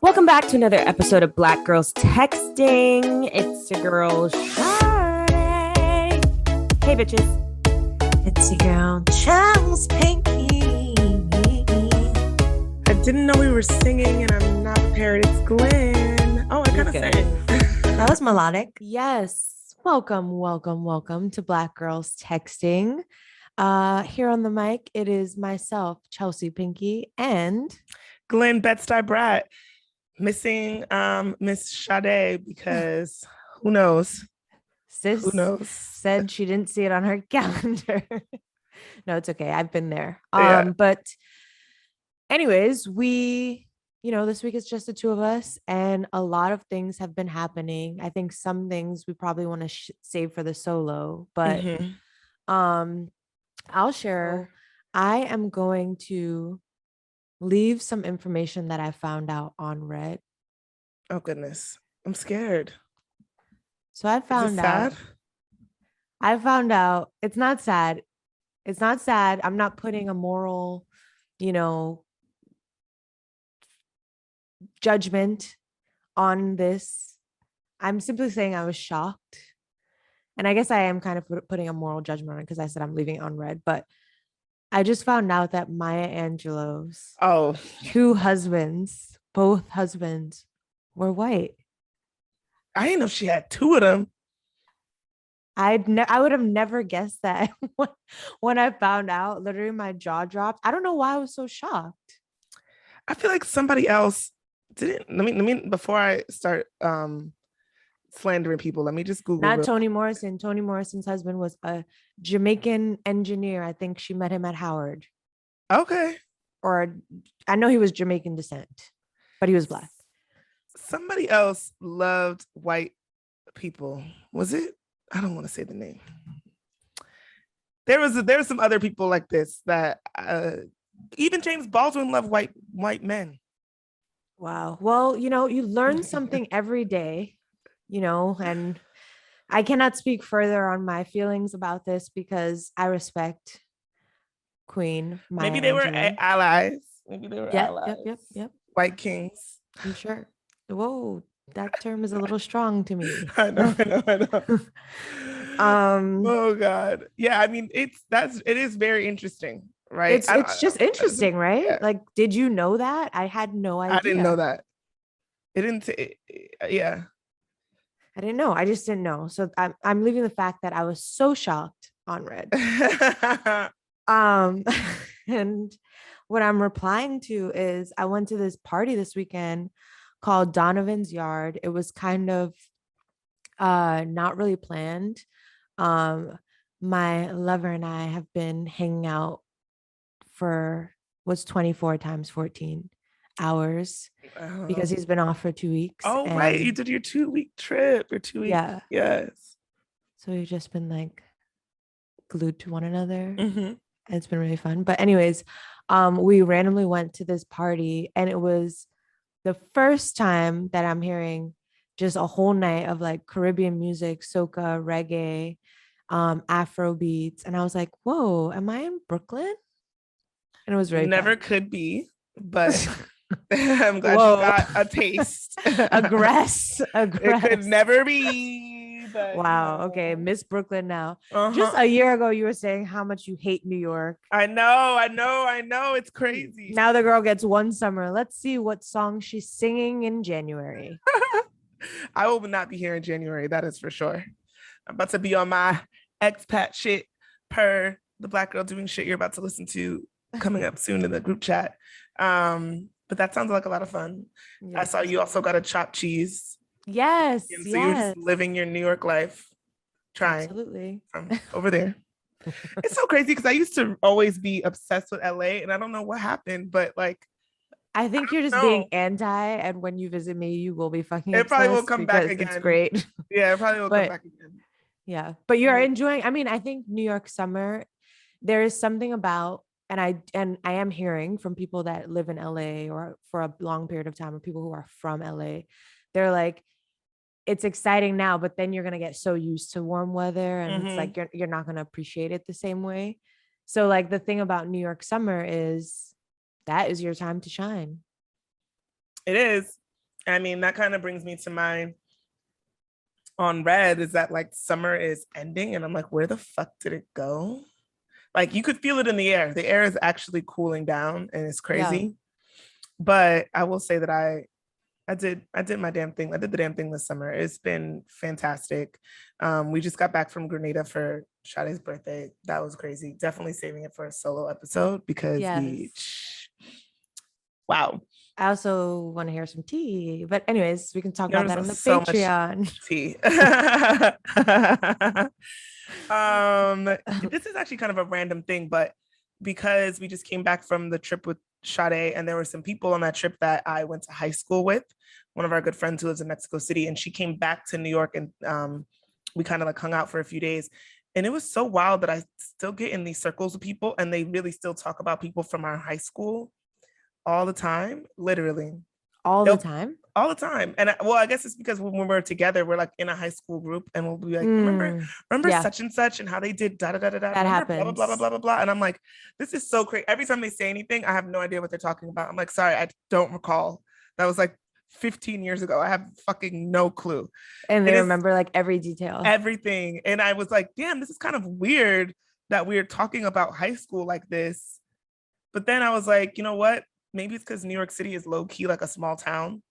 Welcome back to another episode of Black Girls Texting. It's your girl, Sade. Hey, bitches. It's your girl, Charles Pinky. I didn't know we were singing and I'm not prepared. It's Glenn. Oh, I kind of sang. That was melodic. Yes. Welcome to Black Girls Texting. Here on the mic, it is myself, Chelsea Pinky, and Glenn Bed-Stuy Brat. Missing Miss Sade because who knows? Sis Who knows? said she didn't see it on her calendar. No, it's okay. I've been there. Yeah. But anyways, this week it's just the two of us and a lot of things have been happening. I think some things we probably want to save for the solo, but I'll share. I am going to leave some information that I found out on Reddit. Oh goodness, I'm scared. So I found out. Sad? I found out it's not sad. It's not sad. I'm not putting a moral, judgment on this. I'm simply saying I was shocked. And I guess I am kind of putting a moral judgment on it because I said I'm leaving it on red. But I just found out that Maya Angelou's both husbands were white. I didn't know she had two of them. I would have never guessed that when I found out. Literally, my jaw dropped. I don't know why I was so shocked. I feel like somebody else didn't. Let me before I start slandering people. Let me just Google. Not Toni Morrison. Toni Morrison's husband was a Jamaican engineer. I think she met him at Howard. Okay. Or I know he was Jamaican descent, but he was Black. Somebody else loved white people. Was it? I don't want to say the name. There was some other people like this that even James Baldwin loved white men. Wow. Well, you learn something every day, and I cannot speak further on my feelings about this because I respect Queen Maya Maybe they were Angelou. allies. Maybe they were allies. Yep. White kings. I'm sure. Whoa, that term is a little strong to me. I know. Oh God. Yeah, I mean, it is very interesting, right? It's just interesting, right? Yeah. Like, did you know that? I had no idea. I didn't know that. Yeah. I didn't know. I just didn't know. So I'm leaving the fact that I was so shocked on Red. And what I'm replying to is I went to this party this weekend called Donovan's Yard. It was kind of not really planned. My lover and I have been hanging out for what's 24 times 14 hours because he's been off for 2 weeks. Oh, right. You did your 2-week trip or 2 weeks. Yeah. Yes. So we've just been like glued to one another. And it's been really fun. But anyways, we randomly went to this party and it was the first time that I'm hearing just a whole night of like Caribbean music, soca, reggae, Afro beats. And I was like, whoa, am I in Brooklyn? And it was very Never fun. could be, but I'm glad you got a taste. Aggress. It could never be. But, wow. Okay. Miss Brooklyn now. Just a year ago, you were saying how much you hate New York. I know. It's crazy. Now the girl gets one summer. Let's see what song she's singing in January. I will not be here in January. That is for sure. I'm about to be on my expat shit per the Black Girl Doing Shit you're about to listen to coming up soon in the group chat. But that sounds like a lot of fun. Yes. I saw you also got a chopped cheese. Yes. And so you're just living your New York life, trying. Absolutely. From over there. It's so crazy because I used to always be obsessed with LA and I don't know what happened, but like I think you're just being anti, and when you visit me, you will be fucking it probably will come back again. It's great. Yeah, it probably will come back again. Yeah. But you're enjoying, I mean, I think New York summer, there is something about, and I am hearing from people that live in LA or for a long period of time, or people who are from LA, they're like, it's exciting now, but then you're going to get so used to warm weather and it's like, you're not going to appreciate it the same way. So like the thing about New York summer is that is your time to shine. It is. I mean, that kind of brings me to my on red is that like summer is ending, and I'm like, where the fuck did it go? Like you could feel it in the air. The air is actually cooling down, and it's crazy. Yeah. But I will say that I did my damn thing. I did the damn thing this summer. It's been fantastic. We just got back from Grenada for Sade's birthday. That was crazy. Definitely saving it for a solo episode because wow. I also want to hear some tea, but anyways, we can talk about that on the so Patreon. Much tea. This is actually kind of a random thing, but because we just came back from the trip with Sade, and there were some people on that trip that I went to high school with. One of our good friends who lives in Mexico City, and she came back to New York, and we kind of like hung out for a few days. And it was so wild that I still get in these circles of people, and they really still talk about people from our high school all the time, literally. All the time? All the time. And I guess it's because when we're together, we're like in a high school group, and we'll be like, remember such and such and how they did da da da da da. That happens. Blah, blah, blah, blah, blah, blah. And I'm like, this is so crazy. Every time they say anything, I have no idea what they're talking about. I'm like, sorry, I don't recall. That was like 15 years ago. I have fucking no clue. And they remember like every detail. Everything. And I was like, damn, this is kind of weird that we're talking about high school like this. But then I was like, you know what? Maybe it's because New York City is low key like a small town,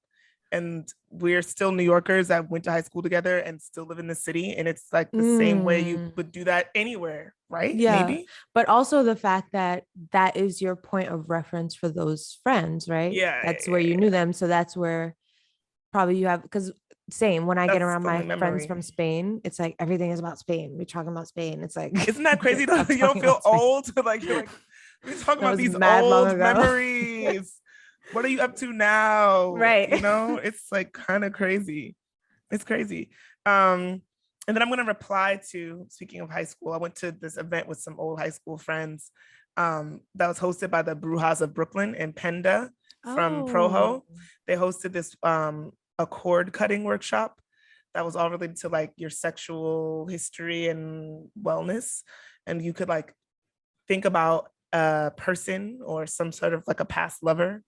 and we're still New Yorkers that went to high school together and still live in the city. And it's like the same way you would do that anywhere, right? Yeah. Maybe. But also the fact that that is your point of reference for those friends, right? Yeah. That's where you knew them. So that's where probably you have, because same when I get around my friends from Spain, it's like everything is about Spain. We're talking about Spain. It's like, isn't that crazy though? You don't feel old? Like you're like, we're talking about these old memories. What are you up to now? Right. You know, it's like kind of crazy. It's crazy. And then I'm going to reply to, speaking of high school, I went to this event with some old high school friends that was hosted by the Brujas of Brooklyn and Penda from Proho. They hosted this a cord cutting workshop that was all related to like your sexual history and wellness. And you could like think about a person or some sort of like a past lover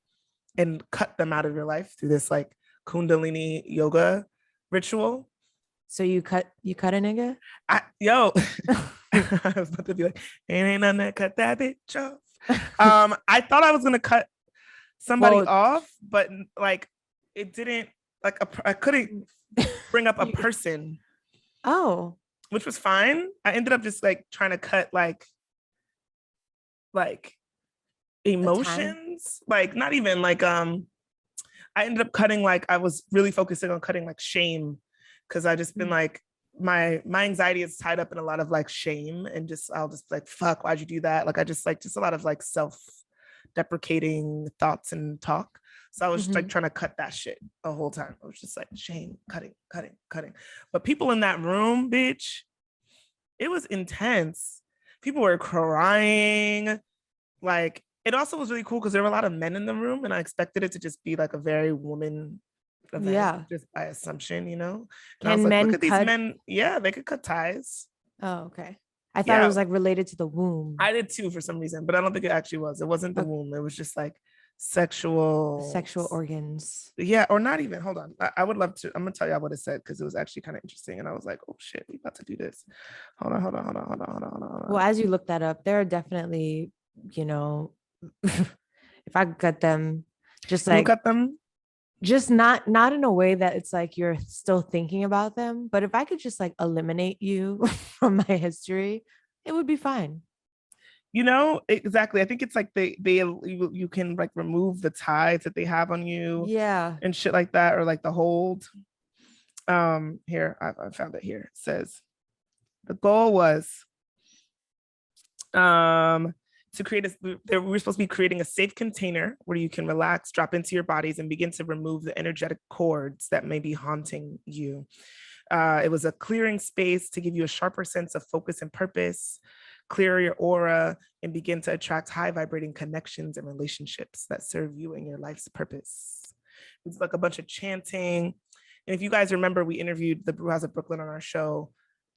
and cut them out of your life through this like Kundalini yoga ritual. So you cut a nigga? I was about to be like, ain't nothing that cut that bitch off. I thought I was gonna cut somebody off, but like it didn't. Like I couldn't bring up a person. Oh, which was fine. I ended up just like trying to cut like emotions, like not even like I ended up cutting like I was really focusing on cutting like shame, because I just been like my anxiety is tied up in a lot of like shame, and just I'll just like, fuck, why'd you do that? Like I just like just a lot of like self-deprecating thoughts and talk. So I was just like trying to cut that shit the whole time. I was just like shame, cutting. But people in that room, bitch, it was intense. People were crying. Like it also was really cool because there were a lot of men in the room, and I expected it to just be like a very woman event, just by assumption, you know. And I was like, look at these men. Yeah, they could cut ties. Oh, okay. I thought it was like related to the womb. I did too for some reason, but I don't think it actually was. It wasn't the womb. It was just like sexual organs. Yeah, or not even. Hold on. I would love to. I'm gonna tell you what it said because it was actually kind of interesting. And I was like, oh shit, we about to do this. Hold on. Well, as you look that up, there are definitely, you know, if I could cut them, just like cut them. Just not in a way that it's like you're still thinking about them, but if I could just like eliminate you from my history, it would be fine. You know, exactly. I think it's like you can like remove the ties that they have on you, and shit like that, or like the hold. Here I found it. Here it says the goal was to create we're supposed to be creating a safe container where you can relax, drop into your bodies, and begin to remove the energetic cords that may be haunting you. It was a clearing space to give you a sharper sense of focus and purpose, clear your aura, and begin to attract high vibrating connections and relationships that serve you and your life's purpose. It's like a bunch of chanting. And if you guys remember, we interviewed the Brujas of Brooklyn on our show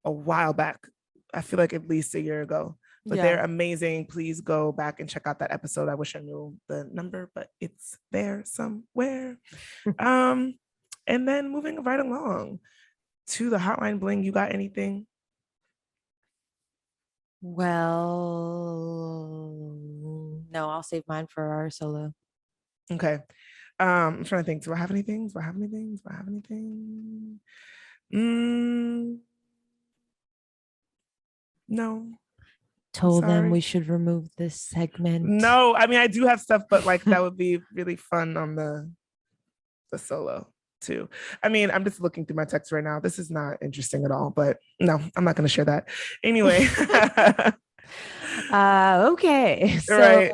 a while back. I feel like at least a year ago. but they're amazing. Please go back and check out that episode. I wish I knew the number, but it's there somewhere. And then moving right along to the hotline bling. You got anything? Well, no, I'll save mine for our solo. Okay. I'm trying to think. Do I have anything? Do I have anything? Do I have anything? No. Told them we should remove this segment. No, I mean I do have stuff, but like that would be really fun on the solo too. I mean, I'm just looking through my text right now. This is not interesting at all, but no, I'm not going to share that. Anyway. Okay. So right.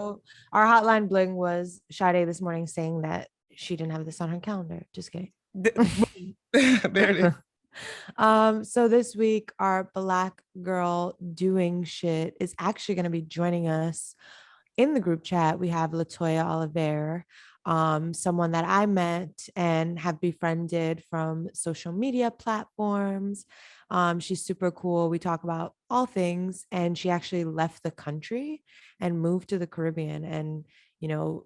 Our hotline bling was Sade this morning saying that she didn't have this on her calendar. Just kidding. There it is. So this week our Black girl doing shit is actually going to be joining us in the group chat. We have Latoya Oliver, someone that I met and have befriended from social media platforms. She's super cool. We talk about all things, and she actually left the country and moved to the Caribbean and, you know,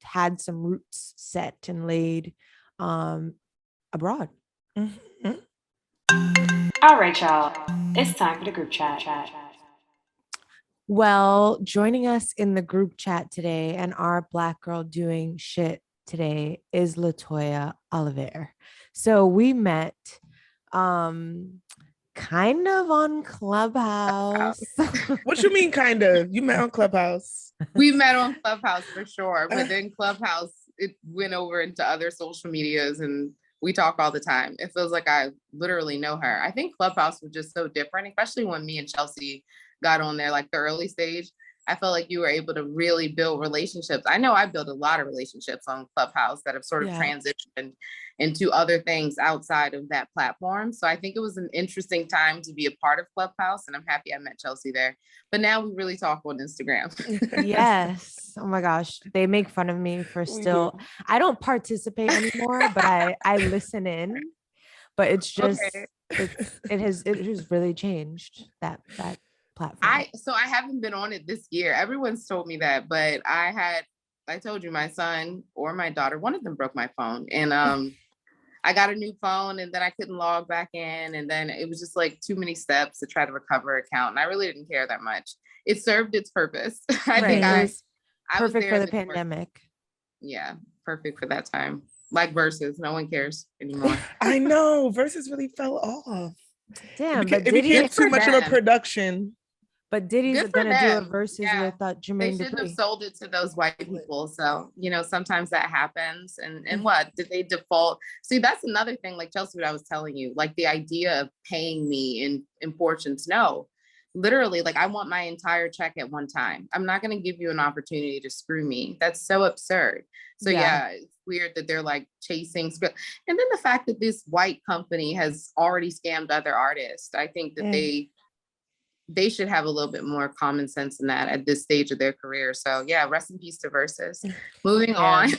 had some roots set and laid abroad. Mm-hmm. All right, y'all. It's time for the group chat. Well, joining us in the group chat today and our Black girl doing shit today is Latoya Oliver. So we met kind of on Clubhouse. What you mean kind of? You met on Clubhouse? We met on Clubhouse for sure, but then Clubhouse, it went over into other social medias and we talk all the time. It feels like I literally know her. I think Clubhouse was just so different, especially when me and Chelsea got on there, like the early stage. I felt like you were able to really build relationships. I know I built a lot of relationships on Clubhouse that have sort of transitioned into other things outside of that platform. So I think it was an interesting time to be a part of Clubhouse, and I'm happy I met Chelsea there. But now we really talk on Instagram. Yes. Oh my gosh. They make fun of me for still, I don't participate anymore, but I listen in. But it's just, it has really changed that platform. I haven't been on it this year. Everyone's told me that, but I told you my son or my daughter, one of them broke my phone, and I got a new phone, and then I couldn't log back in, and then it was just like too many steps to try to recover an account, and I really didn't care that much. It served its purpose. I think I was perfect for the pandemic. Yeah, perfect for that time. Like Versus, no one cares anymore. I know Versus really fell off. Damn, it became too much of a production. But Diddy's gonna do a Versus with Jermaine They shouldn't have sold it to those white people. So, you know, sometimes that happens. And what did they default? See, that's another thing, like Chelsea, what I was telling you, like the idea of paying me in portions. No, literally, like I want my entire check at one time. I'm not going to give you an opportunity to screw me. That's so absurd. So yeah, it's weird that they're like chasing. And then the fact that this white company has already scammed other artists, I think that they should have a little bit more common sense in that at this stage of their career. So yeah, rest in peace to Versus. Moving on.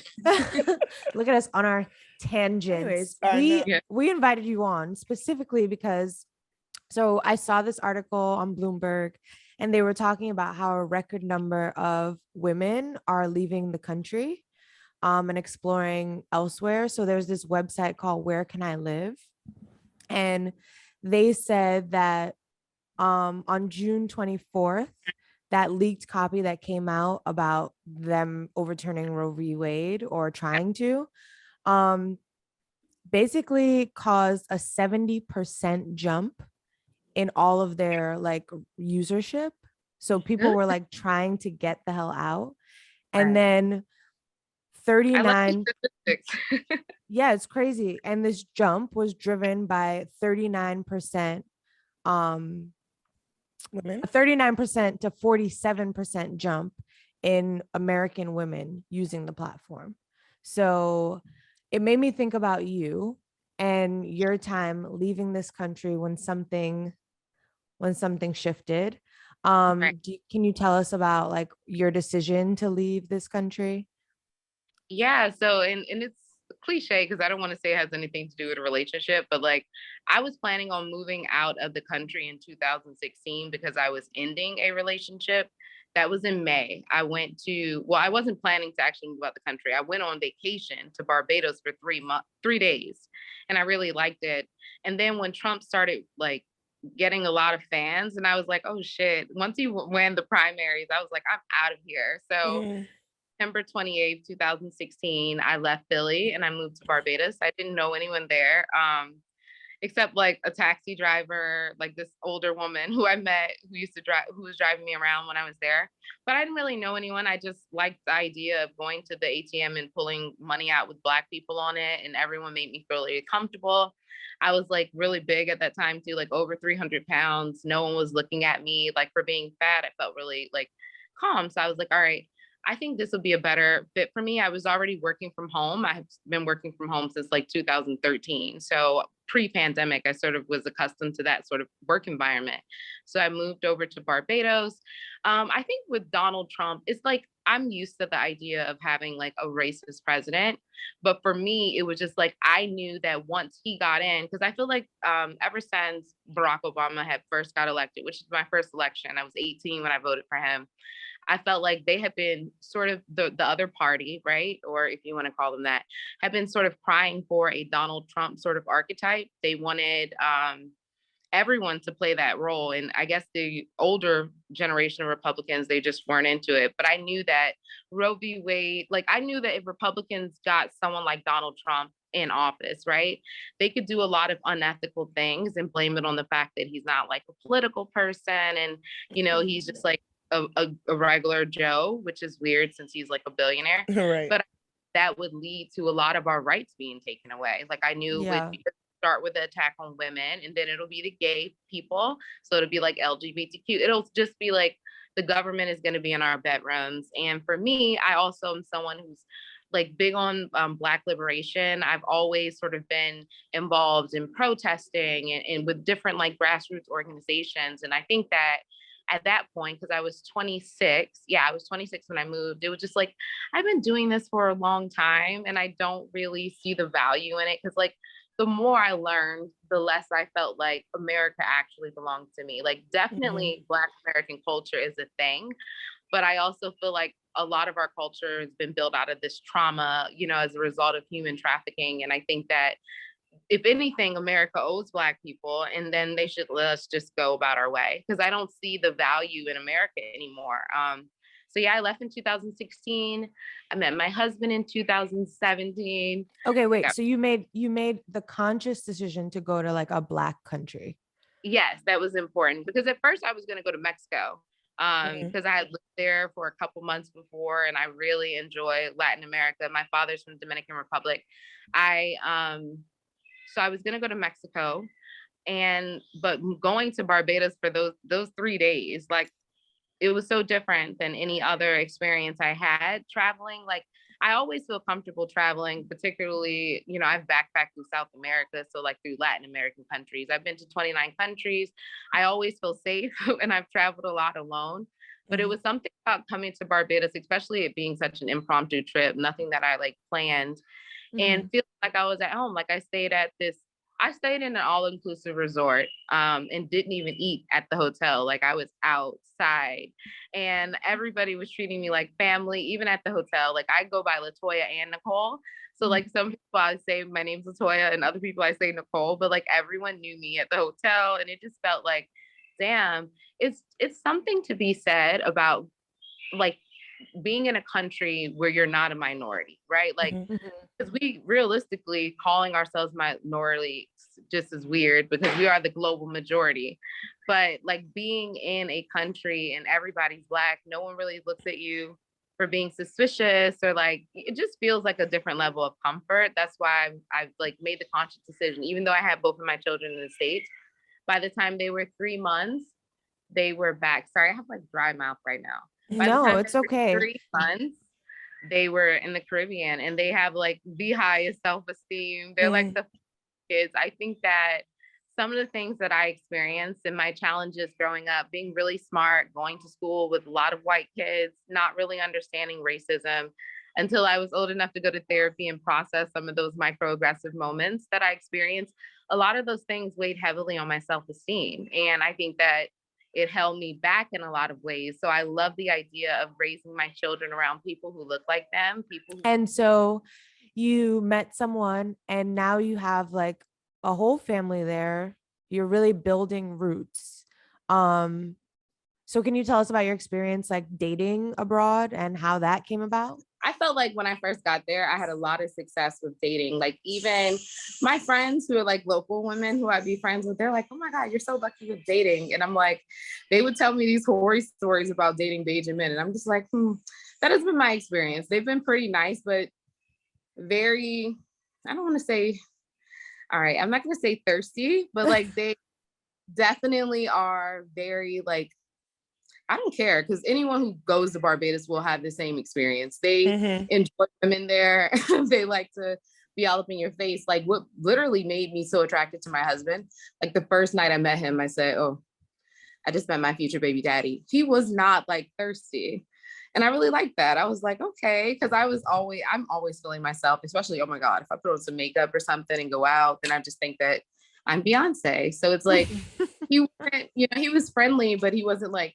Look at us on our tangents. Anyways, we invited you on specifically because, so I saw this article on Bloomberg and they were talking about how a record number of women are leaving the country and exploring elsewhere. So there's this website called Where Can I Live? And they said that on June 24th, that leaked copy that came out about them overturning Roe v. Wade or trying to, basically caused a 70% jump in all of their like usership. So people were like trying to get the hell out. And then 39. Yeah, it's crazy. And this jump was driven by 39%, women, a 39% to 47% jump in American women using the platform. So it made me think about you and your time leaving this country when something shifted. Can you tell us about like your decision to leave this country? Yeah, so and it's cliche because I don't want to say it has anything to do with a relationship, but like I was planning on moving out of the country in 2016 because I was ending a relationship. That was in May. I wasn't planning to actually move out the country. I went on vacation to Barbados for 3 days, and I really liked it. And then when Trump started like getting a lot of fans, and I was like, oh shit, once he won the primaries, I was like, I'm out of here. So September 28th, 2016, I left Philly and I moved to Barbados. I didn't know anyone there, except like a taxi driver, like this older woman who I met who was driving me around when I was there. But I didn't really know anyone. I just liked the idea of going to the ATM and pulling money out with Black people on it. And everyone made me feel really comfortable. I was like really big at that time too, like over 300 pounds. No one was looking at me like for being fat. I felt really like calm. So I was like, all right, I think this would be a better fit for me. I was already working from home. I have been working from home since like 2013. So pre-pandemic, I sort of was accustomed to that sort of work environment. So I moved over to Barbados. I think with Donald Trump, it's like I'm used to the idea of having like a racist president. But for me, it was just like I knew that once he got in, because I feel like ever since Barack Obama had first got elected, which is my first election, I was 18 when I voted for him. I felt like they had been sort of the other party, right? Or if you want to call them that, have been sort of crying for a Donald Trump sort of archetype. They wanted everyone to play that role. And I guess the older generation of Republicans, they just weren't into it. But I knew that Roe v. Wade, like I knew that if Republicans got someone like Donald Trump in office, right, they could do a lot of unethical things and blame it on the fact that he's not like a political person. And, you know, he's just like, a regular Joe, which is weird since he's like a billionaire. Right. But that would lead to a lot of our rights being taken away. Like I knew it would start with the attack on women, and then it'll be the gay people. So it'll be like LGBTQ. It'll just be like the government is going to be in our bedrooms. And for me, I also am someone who's like big on Black liberation. I've always sort of been involved in protesting and with different like grassroots organizations. And I think that at that point, because I was 26. Yeah, I was 26 when I moved. It was just like, I've been doing this for a long time and I don't really see the value in it. Because like the more I learned, the less I felt like America actually belonged to me. Like definitely Black American culture is a thing. But I also feel like a lot of our culture has been built out of this trauma, you know, as a result of human trafficking. And I think that if anything, America owes Black people, and then they should let us just go about our way, because I don't see the value in America anymore. So yeah, I left in 2016. I met my husband in 2017. Okay, wait. So you made the conscious decision to go to like a Black country. Yes, that was important, because at first I was going to go to Mexico because I had lived there for a couple months before, and I really enjoy Latin America. My father's from the Dominican Republic. So I was going to go to Mexico, but going to Barbados for those 3 days, like it was so different than any other experience I had traveling. Like I always feel comfortable traveling, particularly, you know, I've backpacked through South America. So like through Latin American countries, I've been to 29 countries. I always feel safe and I've traveled a lot alone. But it was something about coming to Barbados, especially it being such an impromptu trip, nothing that I like planned. And feel like I was at home. Like I stayed in an all-inclusive resort and didn't even eat at the hotel. Like I was outside and everybody was treating me like family, even at the hotel. Like I go by Latoya and Nicole. So like some people I say my name's Latoya and other people I say Nicole, but like everyone knew me at the hotel. And it just felt like, damn, it's something to be said about like being in a country where you're not a minority, right? Like, because we realistically calling ourselves minority just as weird because we are the global majority. But like being in a country and everybody's Black, no one really looks at you for being suspicious, or like it just feels like a different level of comfort. That's why I've like made the conscious decision, even though I had both of my children in the States. By the time they were 3 months, they were back. Sorry, I have like dry mouth right now. No, it's okay. 3 months, they were in the Caribbean, and they have like the highest self-esteem. They're like the kids. I think that some of the things that I experienced in my challenges growing up, being really smart, going to school with a lot of white kids, not really understanding racism, until I was old enough to go to therapy and process some of those microaggressive moments that I experienced. A lot of those things weighed heavily on my self-esteem. And I think that it held me back in a lot of ways. So I love the idea of raising my children around people who look like them, And so you met someone and now you have like a whole family there. You're really building roots. So can you tell us about your experience like dating abroad and how that came about? I felt like when I first got there, I had a lot of success with dating. Like even my friends who are like local women who I'd be friends with, they're like, oh my God, you're so lucky with dating. And I'm like, they would tell me these horror stories about dating Bajan men. And I'm just like, that has been my experience. They've been pretty nice, but very, I don't want to say, all right, I'm not going to say thirsty, but like they definitely are very like, I don't care, because anyone who goes to Barbados will have the same experience. They enjoy women there. They like to be all up in your face. Like what literally made me so attracted to my husband. Like the first night I met him, I said, oh, I just met my future baby daddy. He was not like thirsty. And I really liked that. I was like, okay, because I'm always feeling myself, especially, oh my God, if I put on some makeup or something and go out, then I just think that I'm Beyonce. So it's like, he was friendly, but he wasn't like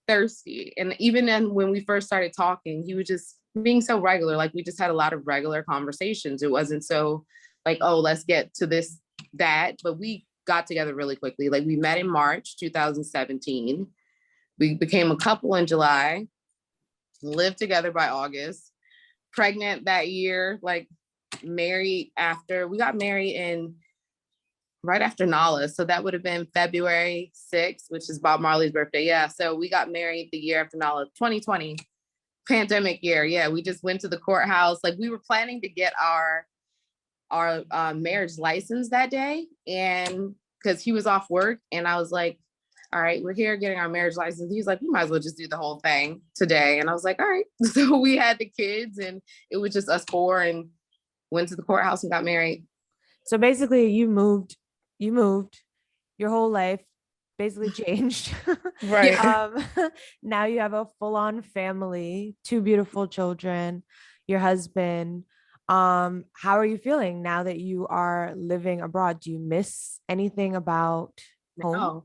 thirsty. And even then when we first started talking, he was just being so regular. Like we just had a lot of regular conversations. It wasn't so like, oh, let's get to this, that, but we got together really quickly. Like we met in March 2017. We became a couple in July, lived together by August, pregnant that year, like married after. We got married in right after Nala. So that would have been February 6th, which is Bob Marley's birthday. Yeah. So we got married the year after Nala, 2020, pandemic year. Yeah. We just went to the courthouse. Like we were planning to get our marriage license that day. And because he was off work and I was like, all right, we're here getting our marriage license. He's like, we might as well just do the whole thing today. And I was like, all right. So we had the kids and it was just us four and went to the courthouse and got married. So basically you moved, your whole life basically changed. Right. Now you have a full-on family, 2 beautiful children, your husband. How are you feeling now that you are living abroad? Do you miss anything about home? No,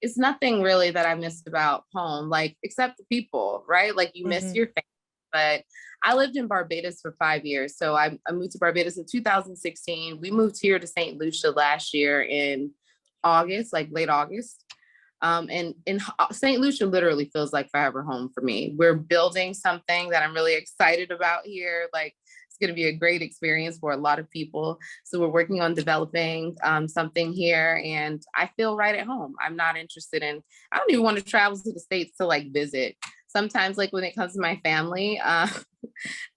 it's nothing really that I missed about home, like except the people, right? Like you miss your family. But I lived in Barbados for 5 years. So I moved to Barbados in 2016. We moved here to St. Lucia last year in August, like late August. And in St. Lucia literally feels like forever home for me. We're building something that I'm really excited about here. Like it's going to be a great experience for a lot of people. So we're working on developing something here and I feel right at home. I'm not interested in, I don't even want to travel to the States to like visit. Sometimes like when it comes to my family,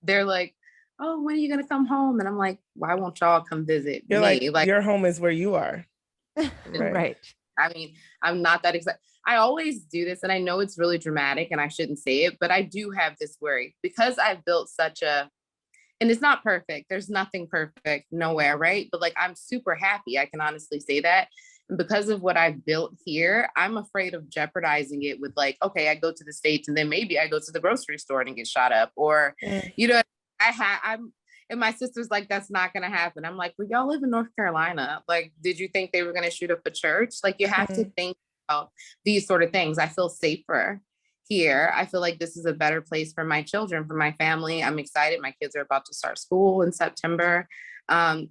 they're like, oh, when are you going to come home? And I'm like, why won't y'all come visit You're me? like your home is where you are. Right. I mean, I'm not that excited. I always do this and I know it's really dramatic and I shouldn't say it, but I do have this worry because I've built and it's not perfect. There's nothing perfect nowhere, right? But like, I'm super happy. I can honestly say that. And because of what I've built here, I'm afraid of jeopardizing it with like, okay, I go to the States and then maybe I go to the grocery store and get shot up or, and my sister's like, that's not going to happen. I'm like, well, y'all live in North Carolina. Like, did you think they were going to shoot up a church? Like you have to think about these sort of things. I feel safer here. I feel like this is a better place for my children, for my family. I'm excited. My kids are about to start school in September. I'm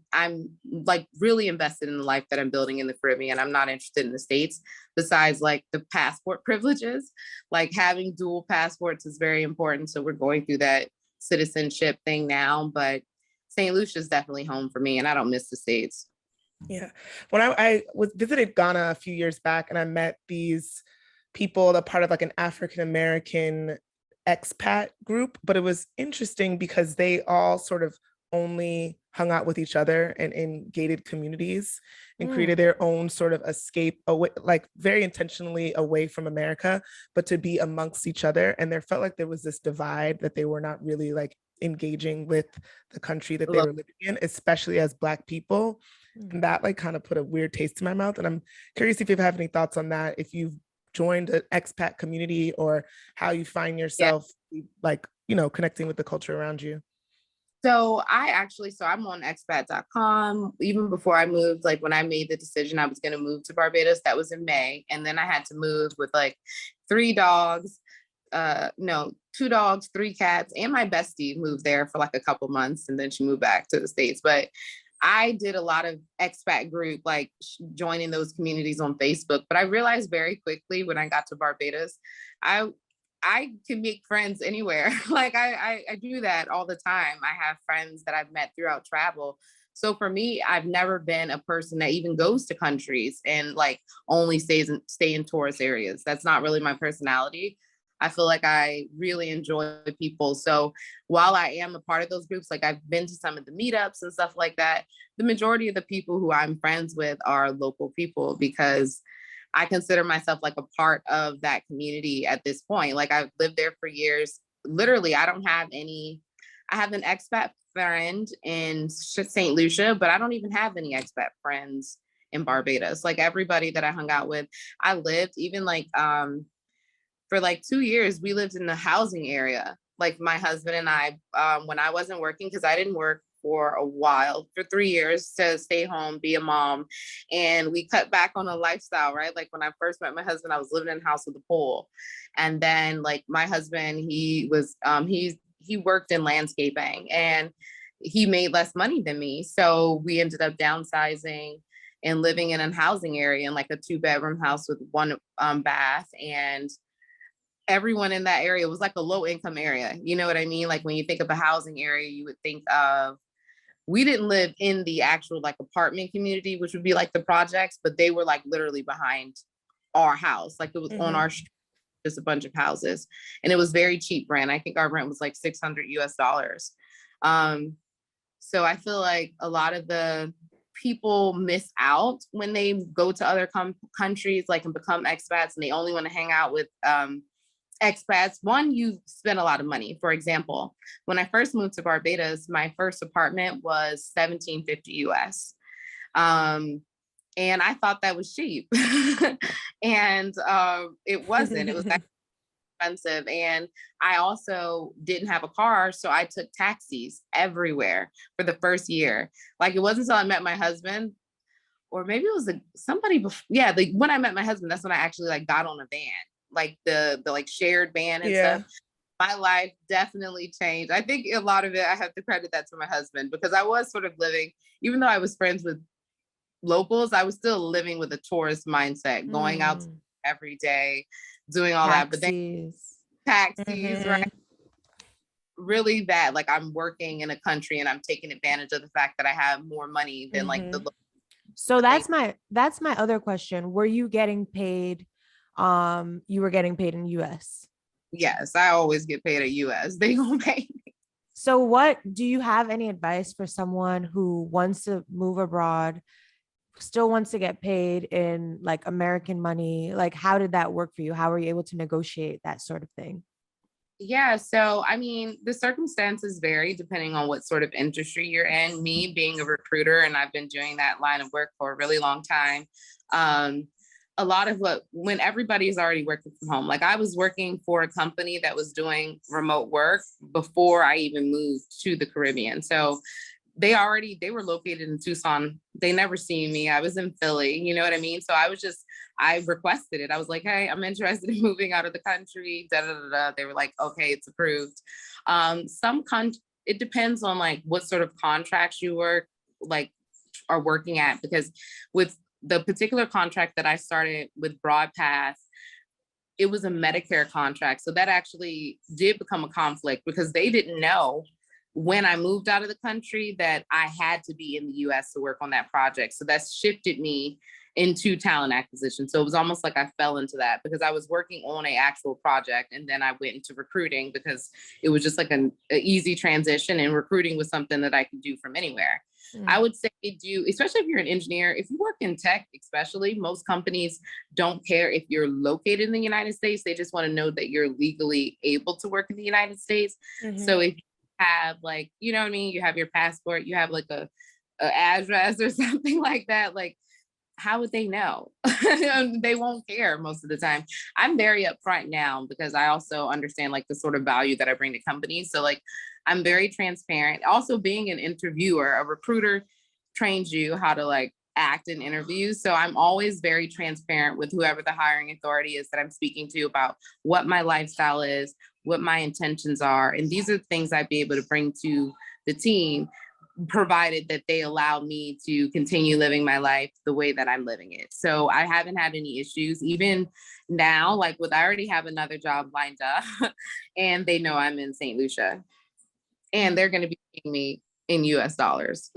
like really invested in the life that I'm building in the Caribbean. I'm not interested in the States besides like the passport privileges, like having dual passports is very important. So we're going through that citizenship thing now, but St. Lucia is definitely home for me and I don't miss the States. Yeah. When I visited Ghana a few years back and I met these people that part of like an African-American expat group, but it was interesting because they all sort of only hung out with each other and in gated communities and created their own sort of escape away, like very intentionally away from America, but to be amongst each other. And there felt like there was this divide that they were not really like engaging with the country that they were living in, especially as Black people. And that like kind of put a weird taste in my mouth. And I'm curious if you have any thoughts on that, if you've joined an expat community or how you find yourself like connecting with the culture around you? So I'm on expat.com. Even before I moved, like when I made the decision I was going to move to Barbados, that was in May. And then I had to move with like 3 dogs, no, 2 dogs, 3 cats, and my bestie moved there for like a couple months. And then she moved back to the States. But I did a lot of expat group, like joining those communities on Facebook. But I realized very quickly when I got to Barbados, I can make friends anywhere. Like I do that all the time. I have friends that I've met throughout travel. So for me, I've never been a person that even goes to countries and like only stay in tourist areas. That's not really my personality. I feel like I really enjoy people. So while I am a part of those groups, like I've been to some of the meetups and stuff like that, the majority of the people who I'm friends with are local people because I consider myself like a part of that community at this point. Like I've lived there for years. Literally, I have an expat friend in St. Lucia, but I don't even have any expat friends in Barbados. Like everybody that I hung out with, I lived even like, for like 2 years, we lived in the housing area. Like my husband and I, when I wasn't working, because I didn't work for a while, for 3 years to stay home, be a mom. And we cut back on a lifestyle, right? Like when I first met my husband, I was living in a house with a pool. And then like my husband, he worked in landscaping and he made less money than me. So we ended up downsizing and living in a housing area in like a 2-bedroom house with 1 bath. And everyone in that area was like a low income area. You know what I mean? Like when you think of a housing area, you would think of, we didn't live in the actual like apartment community, which would be like the projects, but they were like literally behind our house. Like it was on our street, just a bunch of houses, and it was very cheap rent. I think our rent was like $600. So I feel like a lot of the people miss out when they go to other countries, like and become expats, and they only want to hang out with expats. One, you spend a lot of money. For example, when I first moved to Barbados, my first apartment was $17.50 US. And I thought that was cheap. And it wasn't. It was expensive. And I also didn't have a car, so I took taxis everywhere for the first year. Like it wasn't until I met my husband, or maybe it was somebody before. Yeah, like when I met my husband, that's when I actually like got on a van, like the like shared van and stuff. My life definitely changed. I think a lot of it, I have to credit that to my husband, because I was sort of living, even though I was friends with locals, I was still living with a tourist mindset, going out every day, doing all that. But then taxis, right? Really that like I'm working in a country and I'm taking advantage of the fact that I have more money than like the local. So that's my other question. Were you getting paid? You were getting paid in US? Yes, I always get paid at US. They gonna pay me. So what do you have any advice for someone who wants to move abroad, still wants to get paid in like American money? Like, how did that work for you? How were you able to negotiate that sort of thing? Yeah, so I mean, the circumstances vary depending on what sort of industry you're in. Me being a recruiter, and I've been doing that line of work for a really long time. A lot of when everybody's already working from home, like I was working for a company that was doing remote work before I even moved to the Caribbean. So they were located in Tucson. They never seen me. I was in Philly, you know what I mean? So I requested it. I was like, hey, I'm interested in moving out of the country. Da, da, da, da. They were like, okay, it's approved. It depends on like what sort of contracts you are working at, because with the particular contract that I started with Broadpath, it was a Medicare contract. So that actually did become a conflict, because they didn't know when I moved out of the country that I had to be in the US to work on that project. So that shifted me into talent acquisition. So it was almost like I fell into that, because I was working on an actual project, and then I went into recruiting because it was just like an easy transition, and recruiting was something that I could do from anywhere. I would say especially if you're an engineer, if you work in tech, especially, most companies don't care if you're located in the United States. They just want to know that you're legally able to work in the United States. So if you have like, you know what I mean, you have your passport, you have like a address or something like that, like how would they know? They won't care most of the time. I'm very upfront now because I also understand like the sort of value that I bring to companies. So like I'm very transparent. Also being an interviewer, a recruiter trains you how to like act in interviews. So I'm always very transparent with whoever the hiring authority is that I'm speaking to about what my lifestyle is, what my intentions are. And these are things I'd be able to bring to the team, provided that they allow me to continue living my life the way that I'm living it. So I haven't had any issues. Even now, like I already have another job lined up and they know I'm in St. Lucia and they're going to be paying me in US dollars.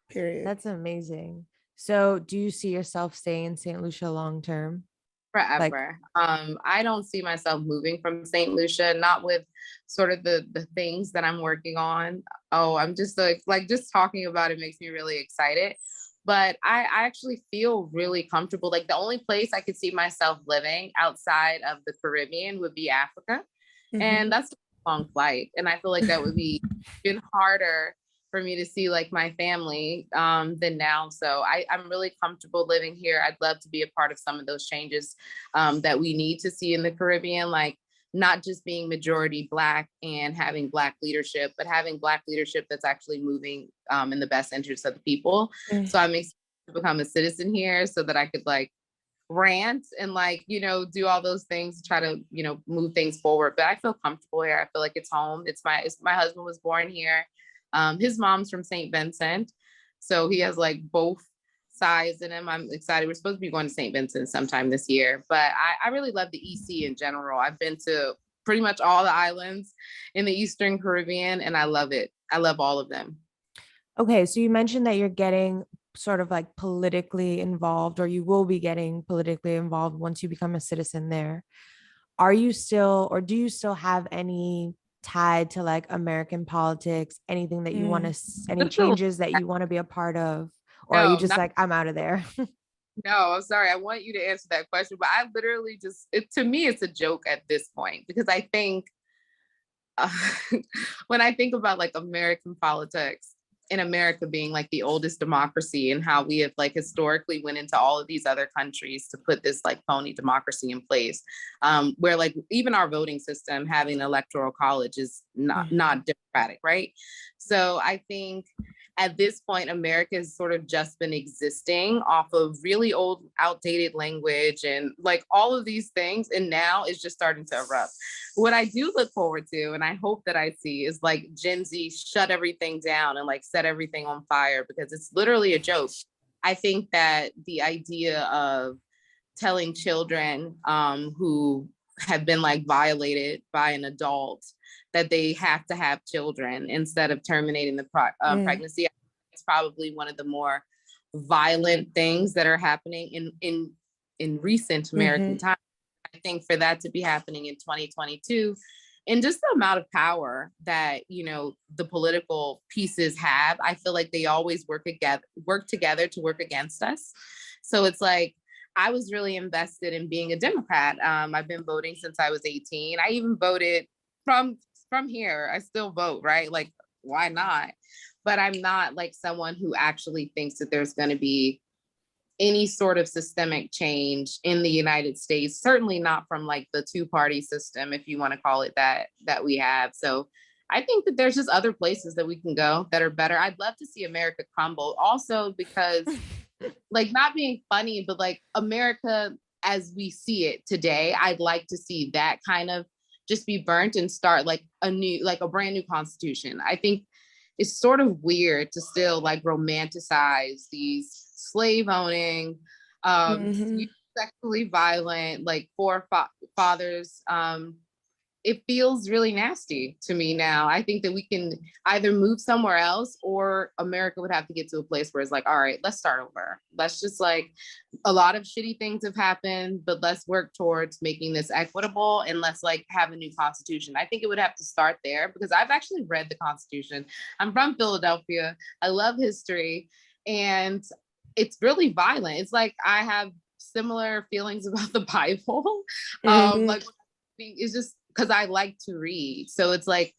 Period. That's amazing. So do you see yourself staying in St. Lucia long term? Forever. I don't see myself moving from St. Lucia, not with sort of the things that I'm working on. Oh, I'm just like just talking about it makes me really excited. But I actually feel really comfortable. Like the only place I could see myself living outside of the Caribbean would be Africa. Mhm. And that's a long flight. And I feel like that would be even harder for me to see like my family than now. So I'm really comfortable living here. I'd love to be a part of some of those changes that we need to see in the Caribbean, like not just being majority Black and having Black leadership, but having Black leadership that's actually moving in the best interest of the people. So I'm excited to become a citizen here so that I could like rant and like, you know, do all those things, try to, you know, move things forward. But I feel comfortable here. I feel like it's home. It's my husband was born here. His mom's from St. Vincent. So he has like both sides in him. I'm excited. We're supposed to be going to St. Vincent sometime this year, but I really love the EC in general. I've been to pretty much all the islands in the Eastern Caribbean and I love it. I love all of them. Okay, so you mentioned that you're getting sort of like politically involved, or you will be getting politically involved once you become a citizen there. Are you still, or do you still have any tied to like American politics, anything that you want to, any changes that you want to be a part of? Or are you just like, I'm out of there? No, I'm sorry. I want you to answer that question, but I literally just, to me, it's a joke at this point because I think when I think about like American politics, in America being like the oldest democracy and how we have like historically went into all of these other countries to put this like phony democracy in place, where like even our voting system having an electoral college is not democratic, right? So I think at this point, America has sort of just been existing off of really old, outdated language and like all of these things. And now it's just starting to erupt. What I do look forward to, and I hope that I see, is like Gen Z shut everything down and like set everything on fire because it's literally a joke. I think that the idea of telling children who have been like violated by an adult that they have to have children instead of terminating the pregnancy. It's probably one of the more violent things that are happening in recent American time. I think for that to be happening in 2022, and just the amount of power that, you know, the political pieces have, I feel like they always work together to work against us. So it's like, I was really invested in being a Democrat. I've been voting since I was 18. I even voted from here. I still vote, right? Like, why not? But I'm not like someone who actually thinks that there's going to be any sort of systemic change in the United States, certainly not from like the two-party system, if you want to call it that we have. So I think that there's just other places that we can go that are better. I'd love to see America crumble also because like not being funny, but like America as we see it today, I'd like to see that kind of just be burnt and start like a brand new constitution. I think it's sort of weird to still like romanticize these slave owning, sexually violent, like forefathers. It feels really nasty to me now. I think that we can either move somewhere else or America would have to get to a place where it's like, all right, let's start over. Let's just like, a lot of shitty things have happened, but let's work towards making this equitable and let's like have a new constitution. I think it would have to start there because I've actually read the Constitution. I'm from Philadelphia. I love history and it's really violent. It's like I have similar feelings about the Bible. Like it's just because I like to read. So it's like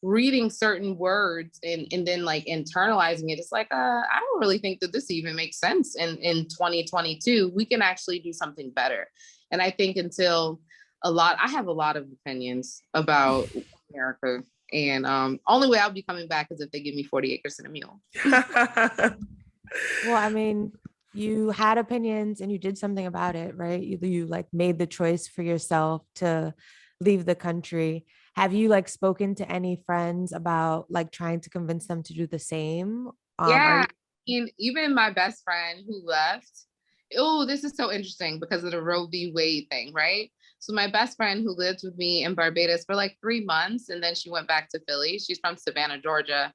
reading certain words and then like internalizing it, it's like, I don't really think that this even makes sense in 2022. We can actually do something better. And I think I have a lot of opinions about America. And only way I'll be coming back is if they give me 40 acres and a mule. Well, I mean, you had opinions and you did something about it, right? You like made the choice for yourself to leave the country. Have you like spoken to any friends about like trying to convince them to do the same? Yeah. And even my best friend who left, oh, this is so interesting because of the Roe v. Wade thing, right? So my best friend who lived with me in Barbados for like 3 months, and then she went back to Philly. She's from Savannah, Georgia.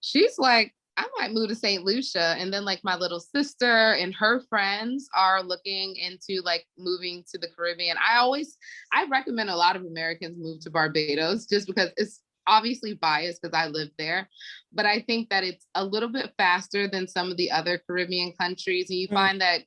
She's like, I might move to St. Lucia. And then like my little sister and her friends are looking into like moving to the Caribbean. I recommend a lot of Americans move to Barbados just because it's obviously biased because I lived there. But I think that it's a little bit faster than some of the other Caribbean countries. And you find that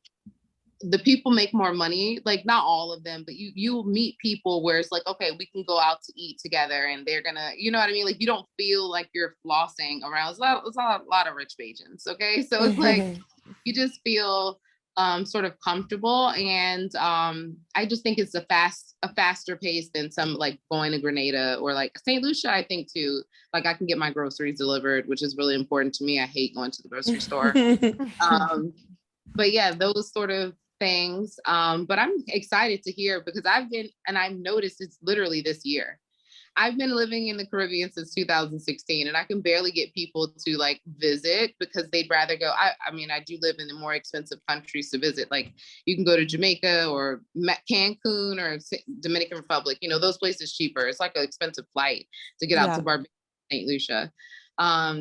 the people make more money, like not all of them, but you'll meet people where it's like, okay, we can go out to eat together and they're gonna, you know what I mean? Like you don't feel like you're flossing around. It's a lot of rich Bajans. Okay. So it's like, you just feel sort of comfortable. And I just think it's a faster pace than some like going to Grenada or like St. Lucia, I think too. Like I can get my groceries delivered, which is really important to me. I hate going to the grocery store. But yeah, those sort of things. But I'm excited to hear because I've noticed it's literally this year. I've been living in the Caribbean since 2016 and I can barely get people to like visit because they'd rather go. I mean, I do live in the more expensive countries to visit. Like you can go to Jamaica or Cancun or Dominican Republic, you know, those places cheaper. It's like an expensive flight to get out to Barbados, St. Lucia.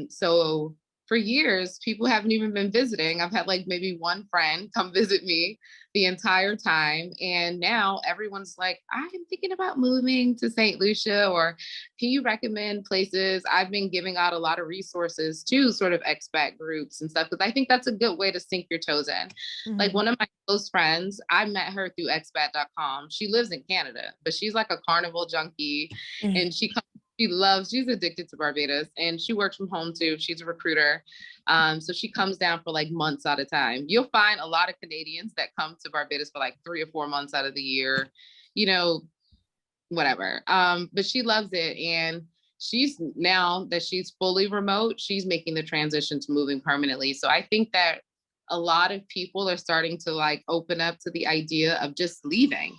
So for years, people haven't even been visiting. I've had like maybe one friend come visit me the entire time. And now everyone's like, I am thinking about moving to St. Lucia, or can you recommend places? I've been giving out a lot of resources to sort of expat groups and stuff, because I think that's a good way to sink your toes in. Like one of my close friends, I met her through expat.com. She lives in Canada, but she's like a carnival junkie and she's addicted to Barbados and she works from home too. She's a recruiter. So she comes down for like months at a time. You'll find a lot of Canadians that come to Barbados for like 3 or 4 months out of the year, you know, whatever. But she loves it. And now that she's fully remote, she's making the transition to moving permanently. So I think that a lot of people are starting to like open up to the idea of just leaving.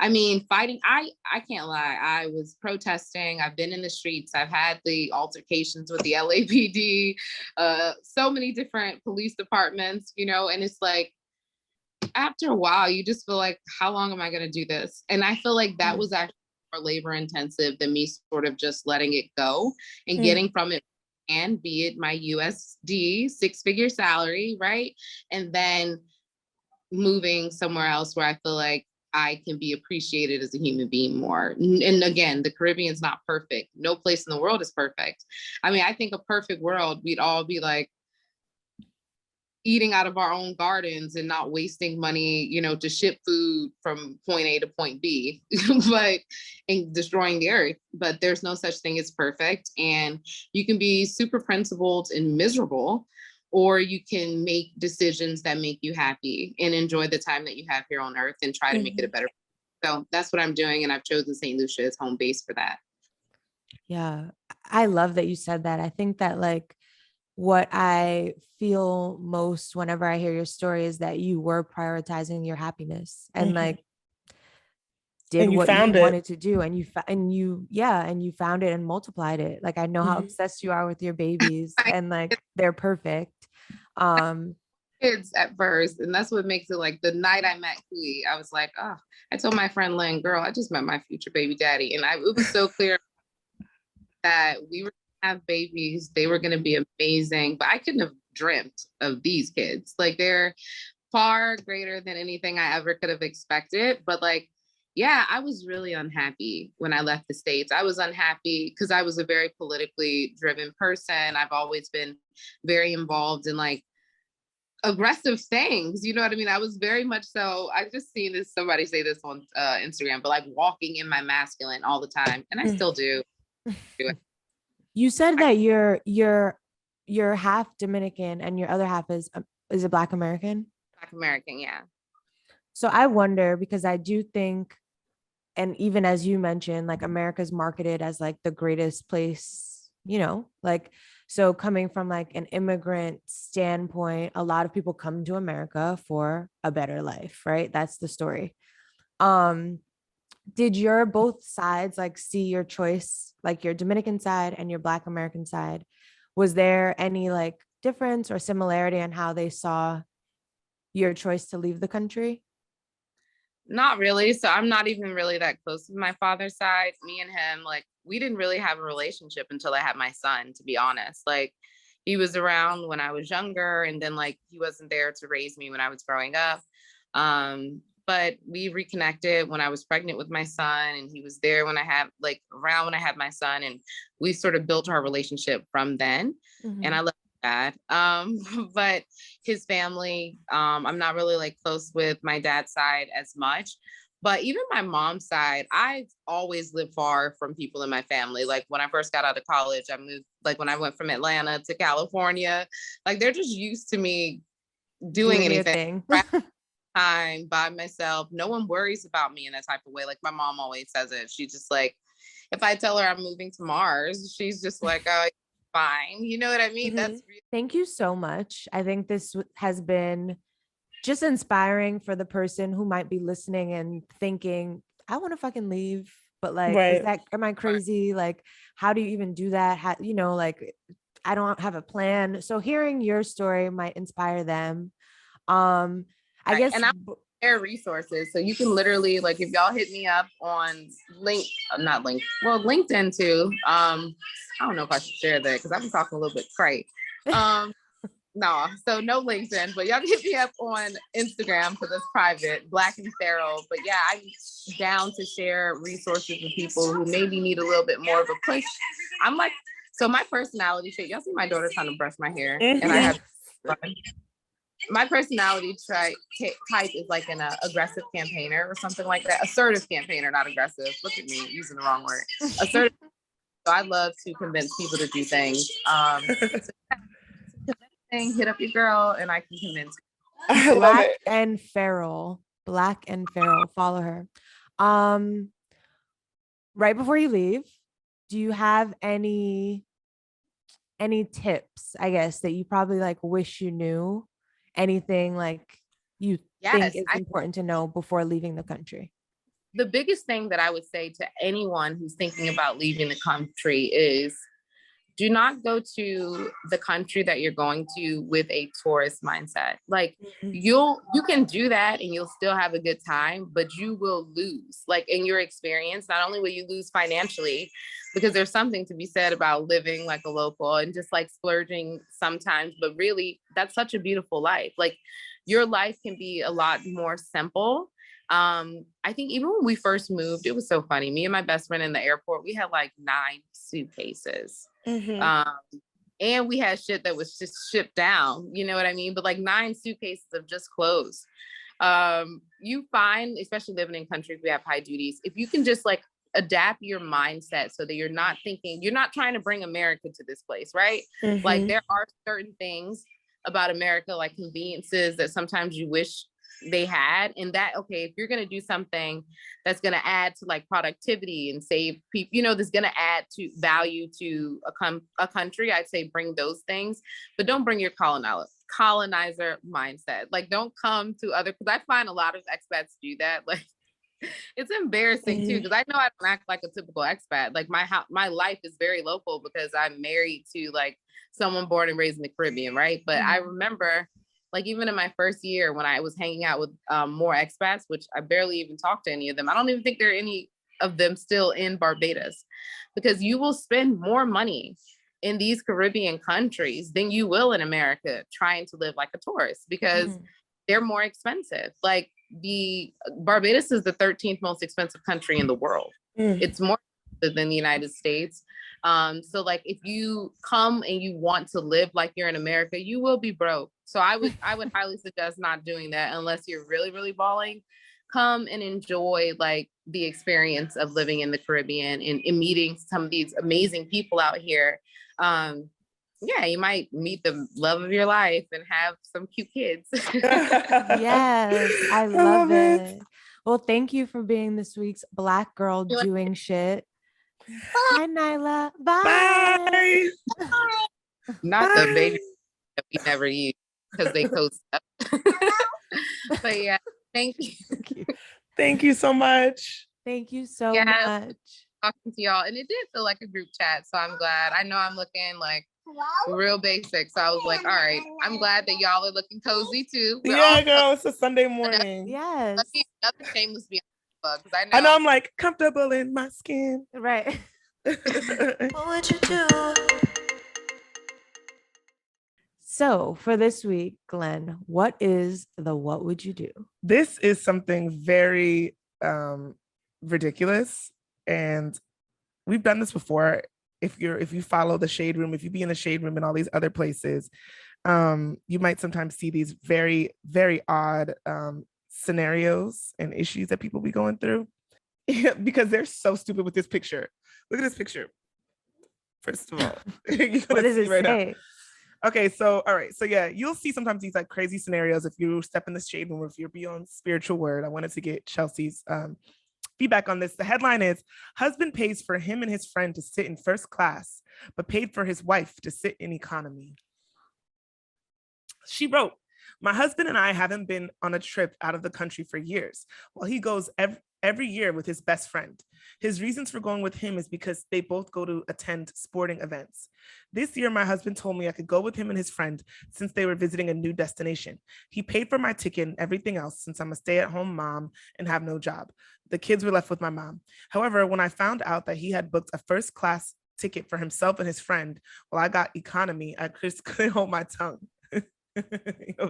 I mean, fighting, I can't lie. I was protesting. I've been in the streets. I've had the altercations with the LAPD, so many different police departments, you know, and it's like, after a while, you just feel like, how long am I going to do this? And I feel like that was actually more labor intensive than me sort of just letting it go and getting from it, and be it my USD 6-figure salary, right? And then moving somewhere else where I feel like I can be appreciated as a human being more. And again, the Caribbean is not perfect. No place in the world is perfect. I mean, I think a perfect world, we'd all be like eating out of our own gardens and not wasting money, you know, to ship food from point A to point B, and destroying the earth. But there's no such thing as perfect. And you can be super principled and miserable, or you can make decisions that make you happy and enjoy the time that you have here on earth and try to make it a better. So that's what I'm doing. And I've chosen St. Lucia as home base for that. Yeah. I love that you said that. I think that like what I feel most whenever I hear your story is that you were prioritizing your happiness and like did what you wanted to do, and you found it and multiplied it. Like I know how obsessed you are with your babies and like they're perfect. Kids at first, and that's what makes it like the night I met Kui, I was like, oh, I told my friend Lynn, girl, I just met my future baby daddy, and it was so clear that we were gonna have babies, they were gonna be amazing, but I couldn't have dreamt of these kids. Like they're far greater than anything I ever could have expected. But like, yeah, I was really unhappy when I left the States. I was unhappy because I was a very politically driven person. I've always been very involved in like aggressive things. You know what I mean? I was very much so, I just seen this, somebody say this on Instagram, but like walking in my masculine all the time. And I still do. You said that you're half Dominican and your other half is a Black American. Black American, yeah. So I wonder because I do think, and even as you mentioned, like America's marketed as like the greatest place, like so coming from like an immigrant standpoint, a lot of people come to America for a better life, right? That's the story. Did your both sides like see your choice, like your Dominican side and your Black American side? Was there any like difference or similarity on how they saw your choice to leave the country? Not really. So I'm not even really that close with my father's side. Me and him, like, we didn't really have a relationship until I had my son, to be honest. Like, he was around when I was younger, and then like he wasn't there to raise me when I was growing up. But we reconnected when I was pregnant with my son, and he was there when I had like around when I had my son, and we sort of built our relationship from then. And I love that. But his family, I'm not really like close with my dad's side as much. But even my mom's side, I've always lived far from people in my family. Like when I first got out of college, I moved, like when I went from Atlanta to California, like they're just used to me doing anything time by myself. No one worries about me in that type of way. Like my mom always says it. She just like, if I tell her I'm moving to Mars, she's just like, oh, fine. You know what I mean? That's really- Thank you so much. I think this has been just inspiring for the person who might be listening and thinking, I want to fucking leave, but like, am I crazy? Like, how do you even do that? How, like, I don't have a plan. So hearing your story might inspire them. I guess, and I'm Latoya Resources. So you can literally, like, if y'all hit me up on LinkedIn too. I don't know if I should share that because I've been talking a little bit cray. No, so no LinkedIn, but y'all can hit me up on Instagram because it's private, Black and Feral. But yeah, I'm down to share resources with people who maybe need a little bit more of a push. I'm like, so my personality trait, y'all see my daughter trying to brush my hair, and I have my personality type is like an aggressive campaigner or something like that. Assertive campaigner, not aggressive. Look at me using the wrong word. Assertive. So I love to convince people to do things. Hit up your girl and I can convince you. Black and Feral. Follow her. Right before you leave, do you have any tips, I guess, that you probably like wish you knew? Anything like you think is important to know before leaving the country? The biggest thing that I would say to anyone who's thinking about leaving the country is do not go to the country that you're going to with a tourist mindset. Like you can do that and you'll still have a good time, but you will lose. Like in your experience, not only will you lose financially, because there's something to be said about living like a local and just like splurging sometimes, but really that's such a beautiful life. Like your life can be a lot more simple. I think even when we first moved, it was so funny. Me and my best friend in the airport, we had like 9 suitcases. And we had shit that was just shipped down, you know what I mean? But like 9 suitcases of just clothes. You find, especially living in countries we have high duties, if you can just like adapt your mindset so that you're not trying to bring America to this place, right? Like there are certain things about America, like conveniences that sometimes you wish they had, and that, okay, if you're going to do something that's going to add to like productivity and save people, that's going to add to value to a country, I'd say bring those things, but don't bring your colonizer mindset. Like don't come to other, because I find a lot of expats do that. Like it's embarrassing too, because I know I don't act like a typical expat. Like my life is very local because I'm married to like someone born and raised in the Caribbean, right? But I remember, like even in my first year when I was hanging out with more expats, which I barely even talked to any of them. I don't even think there are any of them still in Barbados, because you will spend more money in these Caribbean countries than you will in America trying to live like a tourist, because they're more expensive. Like Barbados is the 13th most expensive country in the world. It's more expensive than the United States. So like if you come and you want to live like you're in America, you will be broke. So I would highly suggest not doing that unless you're really, really balling. come and enjoy like the experience of living in the Caribbean and meeting some of these amazing people out here. Yeah, you might meet the love of your life and have some cute kids. Yes, I love it. Well, thank you for being this week's Black girl doing shit. Bye, Nyla. Bye. Bye. Not the baby that we never use because they coast up. But yeah, thank you. Thank you so much. Thank you so Yeah. much. Talking to y'all, and it did feel like a group chat, so I'm glad. I know I'm looking like real basic, so I was like, all right, I'm glad that y'all are looking cozy too. Yeah, girl, it's a Sunday morning. Yes. Let me another shameless because I know I'm like comfortable in my skin. Right. What would you do? So for this week, Glenn, what is the what would you do? This is something very ridiculous, and we've done this before. If you follow the Shade Room, if you be in the Shade Room and all these other places, you might sometimes see these very, very odd scenarios and issues that people be going through because they're so stupid with this picture. Look at this picture. First of all, What does it right say? now. Okay, so all right, so yeah, you'll see sometimes these like crazy scenarios if you step in the Shade Room or if you're beyond spiritual word. I wanted to get Chelsea's feedback on this. The headline is: husband pays for him and his friend to sit in first class, but paid for his wife to sit in economy. She wrote, my husband and I haven't been on a trip out of the country for years. Well, he goes every year with his best friend. His reasons for going with him is because they both go to attend sporting events. This year, my husband told me I could go with him and his friend since they were visiting a new destination. He paid for my ticket and everything else since I'm a stay-at-home mom and have no job. The kids were left with my mom. However, when I found out that he had booked a first-class ticket for himself and his friend while I got economy, I just couldn't hold my tongue.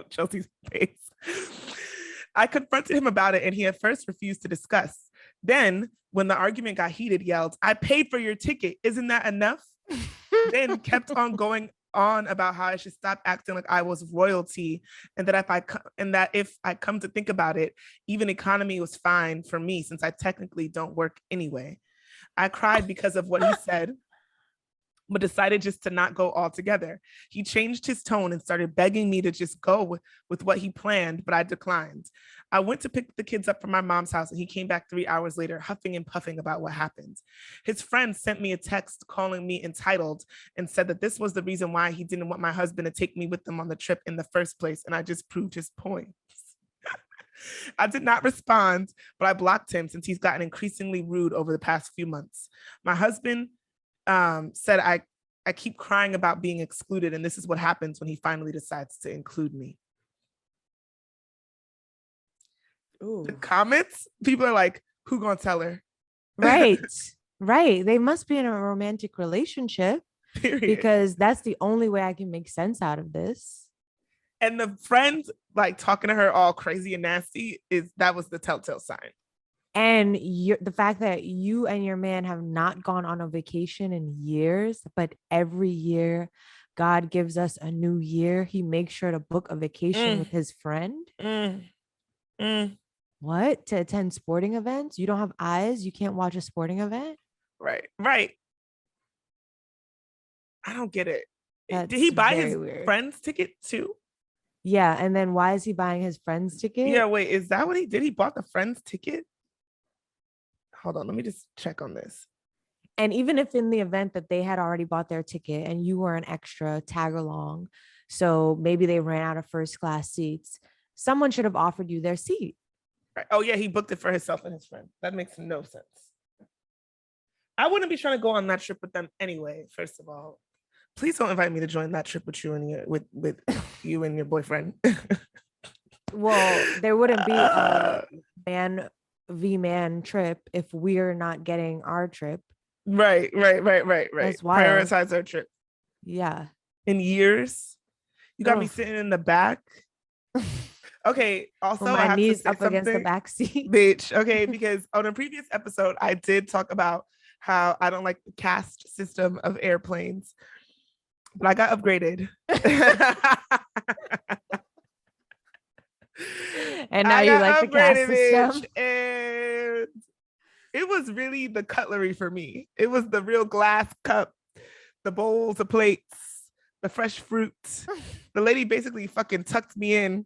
Chelsea's face. I confronted him about it and he at first refused to discuss. Then, when the argument got heated, yelled, I paid for your ticket. Isn't that enough? Then kept on going on about how I should stop acting like I was royalty and that if I come to think about it, even economy was fine for me since I technically don't work anyway. I cried because of what he said, but decided just to not go altogether. He changed his tone and started begging me to just go with what he planned, but I declined. I went to pick the kids up from my mom's house and he came back 3 hours later, huffing and puffing about what happened. His friend sent me a text calling me entitled and said that this was the reason why he didn't want my husband to take me with them on the trip in the first place, and I just proved his point. I did not respond, but I blocked him since he's gotten increasingly rude over the past few months. My husband said I keep crying about being excluded, and this is what happens when he finally decides to include me. Ooh. The comments, people are like, who gonna tell her? Right. Right. They must be in a romantic relationship. Period. Because that's the only way I can make sense out of this. And the friend like talking to her all crazy and nasty that was the telltale sign. And the fact that you and your man have not gone on a vacation in years, but every year God gives us a new year, he makes sure to book a vacation with his friend. What? To attend sporting events? You don't have eyes? You can't watch a sporting event? Right. I don't get it. That's Did he buy his weird. friend's ticket too? Yeah. And then why is he buying his friend's ticket? Yeah, wait, is that what he did? He bought the friend's ticket? Hold on, let me just check on this. And even if in the event that they had already bought their ticket and you were an extra tag along, so maybe they ran out of first class seats, someone should have offered you their seat. Right. Oh yeah, he booked it for himself and his friend. That makes no sense. I wouldn't be trying to go on that trip with them anyway. First of all, please don't invite me to join that trip with you and with you and your boyfriend. Well, there wouldn't be a man v man trip if we're not getting our trip. Right. That's wild. Prioritize our trip. Yeah. In years, you got me sitting in the back. Okay. Also, with I my have knees to say up against the something, back seat. bitch. Okay, because on a previous episode, I did talk about how I don't like the caste system of airplanes, but I got upgraded. And now I you got like the caste upgraded, system. bitch, and it was really the cutlery for me. It was the real glass cup, the bowls, the plates, the fresh fruit. The lady basically fucking tucked me in.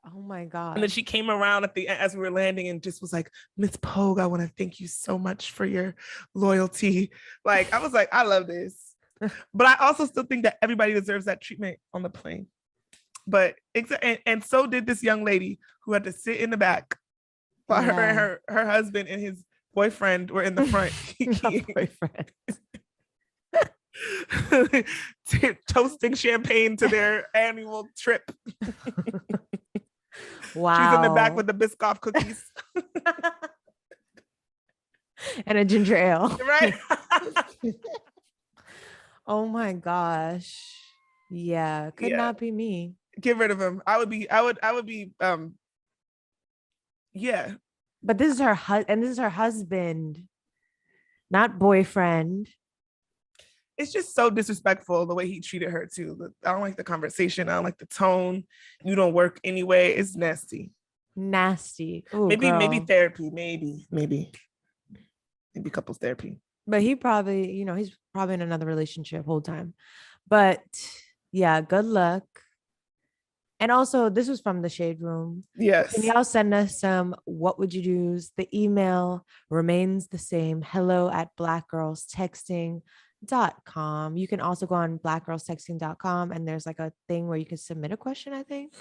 Oh my God. And then she came around at the as we were landing and just was like, Miss Pogue, I want to thank you so much for your loyalty. Like, I was like, I love this. But I also still think that everybody deserves that treatment on the plane. But and so did this young lady who had to sit in the back while her husband and his boyfriend were in the front. Boyfriend. Toasting champagne to their annual trip. Wow. She's in the back with the Biscoff cookies. And a ginger ale. Right? Oh my gosh. Yeah. Could not be me. Get rid of him. I would be yeah. But this is her and this is her husband, not boyfriend. It's just so disrespectful the way he treated her too. I don't like the conversation. I don't like the tone. You don't work anyway. It's nasty. Nasty. Ooh, maybe therapy. Maybe couples therapy. But he probably, he's probably in another relationship whole time. But yeah, good luck. And also, this was from the Shade Room. Yes. Can y'all send us some what would you do's? The email remains the same. hello@blackgirlstexting.com. You can also go on blackgirlstexting.com and there's like a thing where you can submit a question, I think,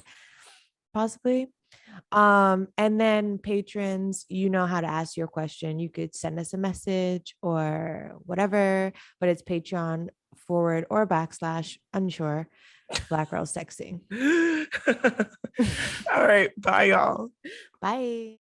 possibly. And then patrons, you know how to ask your question. You could send us a message or whatever, but it's Patreon / unsure Black Girls Texting. All right. Bye, y'all. Bye.